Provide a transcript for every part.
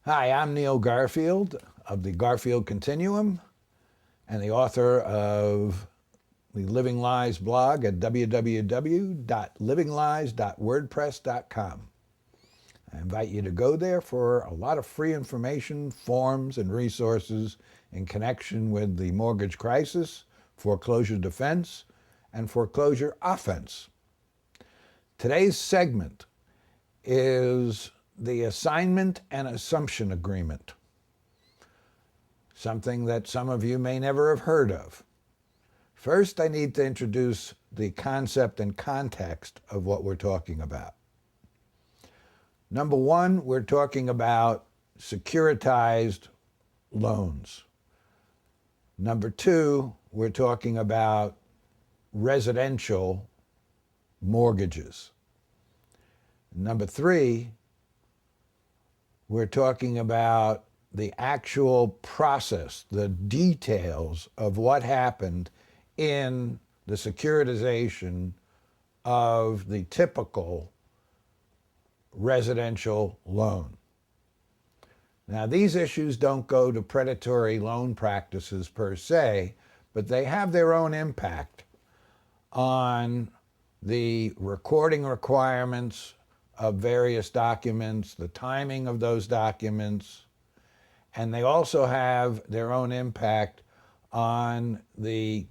Hi, I'm Neil Garfield of the Garfield Continuum and the author of the Living Lies blog at www.livinglies.wordpress.com. I invite you to go there for a lot of free information, forms, and resources in connection with the mortgage crisis, foreclosure defense, and foreclosure offense. Today's segment is the assignment and assumption agreement, something that some of you may never have heard of. First, I need to introduce the concept and context of what we're talking about. Number one, we're talking about securitized loans. Number two, we're talking about residential mortgages. Number three, we're talking about the actual process, the details of what happened in the securitization of the typical residential loan. Now, these issues don't go to predatory loan practices per se, but they have their own impact on the recording requirements of various documents, the timing of those documents, and they also have their own impact on the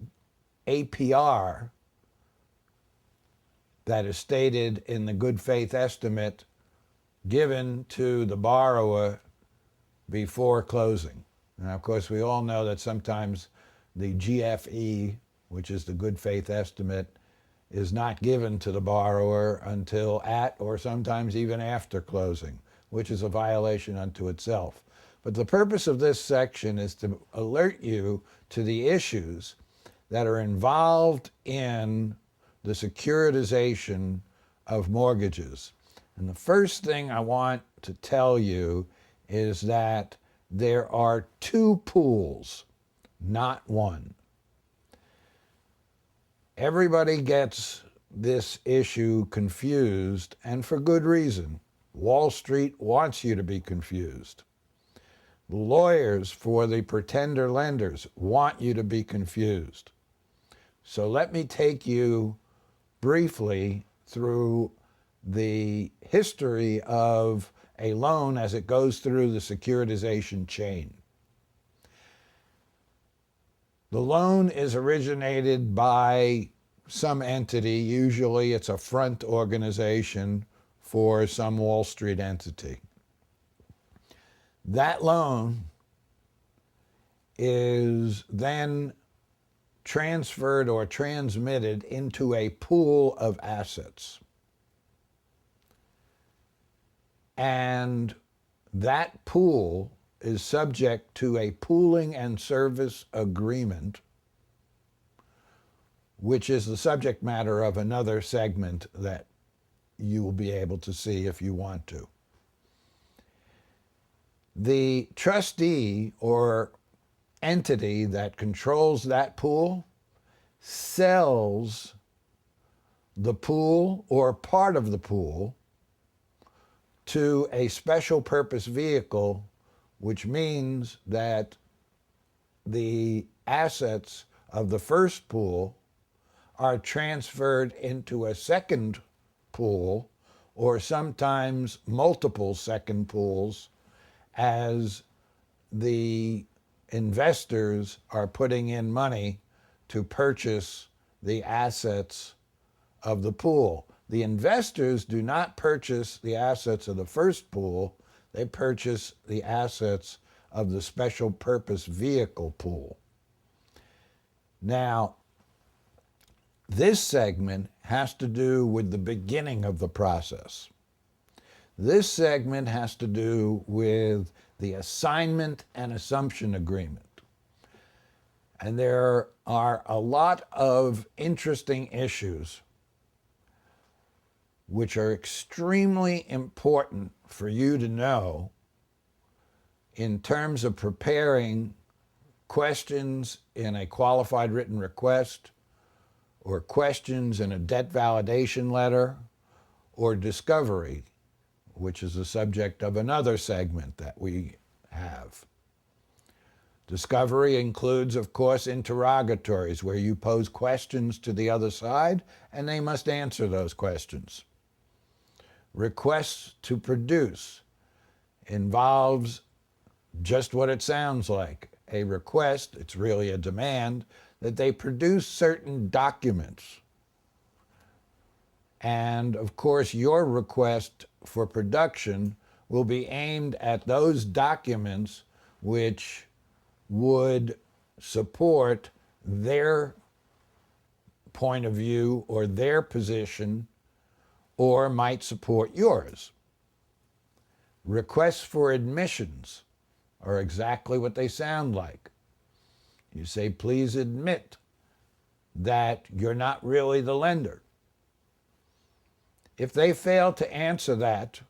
APR that is stated in the good faith estimate given to the borrower before closing. Now, of course, we all know that sometimes the GFE, which is the good faith estimate, is not given to the borrower until at or sometimes even after closing, which is a violation unto itself. But the purpose of this section is to alert you to the issues that are involved in the securitization of mortgages. And the first thing I want to tell you is that there are two pools, not one. Everybody gets this issue confused, and for good reason. Wall Street wants you to be confused. The lawyers for the pretender lenders want you to be confused. So let me take you briefly through the history of a loan as it goes through the securitization chain. The loan is originated by some entity. Usually it's a front organization for some Wall Street entity. That loan is then transferred or transmitted into a pool of assets. And that pool is subject to a pooling and service agreement, which is the subject matter of another segment that you will be able to see if you want to. The trustee or entity that controls that pool sells the pool or part of the pool to a special purpose vehicle, which means that the assets of the first pool are transferred into a second pool, or sometimes multiple second pools, as the investors are putting in money to purchase the assets of the pool. The investors do not purchase the assets of the first pool, they purchase the assets of the special purpose vehicle pool. Now, this segment has to do with the beginning of the process. This segment has to do with the assignment and assumption agreement. And there are a lot of interesting issues which are extremely important for you to know in terms of preparing questions in a qualified written request, or questions in a debt validation letter, or discovery, which is the subject of another segment that we have. Discovery includes, of course, interrogatories, where you pose questions to the other side and they must answer those questions. Requests to produce involves just what it sounds like. A request, it's really a demand, that they produce certain documents. And of course, your request for production will be aimed at those documents which would support their point of view or their position, or might support yours. Requests for admissions are exactly what they sound like. You say, please admit that you're not really the lender. If they fail to answer that,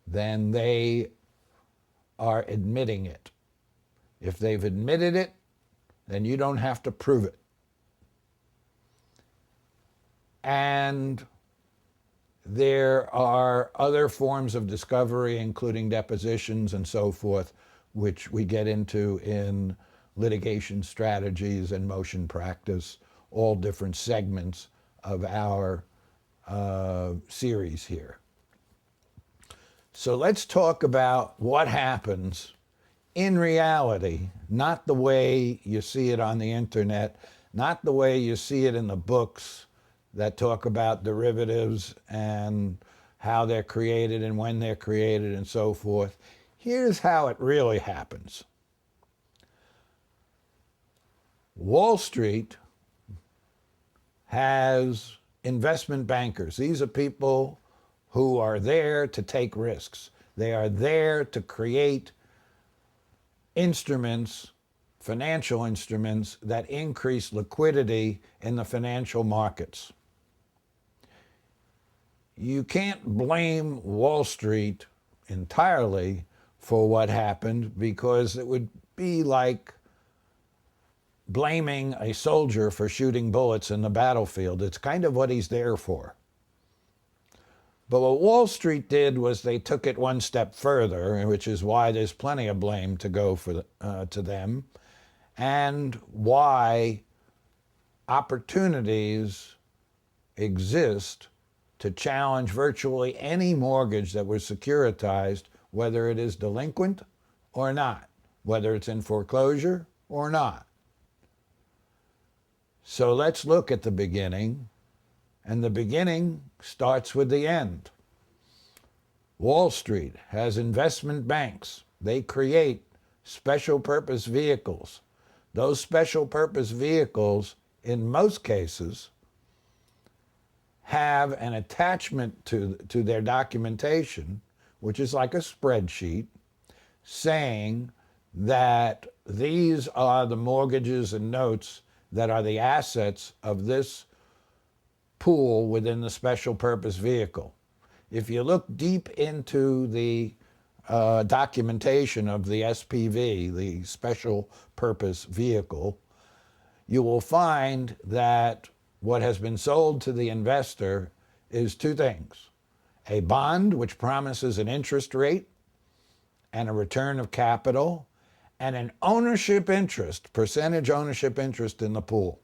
then they are admitting it. If they've admitted it, then you don't have to prove it. And there are other forms of discovery, including depositions and so forth, which we get into in litigation strategies and motion practice, all different segments of our series here. So let's talk about what happens in reality, not the way you see it on the internet, not the way you see it in the books that talk about derivatives and how they're created and when they're created and so forth. Here's how it really happens. Wall Street has investment bankers. These are people who are there to take risks. They are there to create instruments, financial instruments, that increase liquidity in the financial markets. You can't blame Wall Street entirely for what happened, because it would be like blaming a soldier for shooting bullets in the battlefield. It's kind of what he's there for. But what Wall Street did was they took it one step further, which is why there's plenty of blame to go to them, and why opportunities exist to challenge virtually any mortgage that was securitized, whether it is delinquent or not, whether it's in foreclosure or not. So let's look at the beginning, and the beginning starts with the end. Wall Street has investment banks. They create special purpose vehicles. Those special purpose vehicles, in most cases, have an attachment to their documentation, which is like a spreadsheet, saying that these are the mortgages and notes that are the assets of this pool within the special purpose vehicle. If you look deep into the documentation of the SPV, the special purpose vehicle, you will find that what has been sold to the investor is two things: a bond, which promises an interest rate and a return of capital, and an ownership interest, percentage ownership interest in the pool.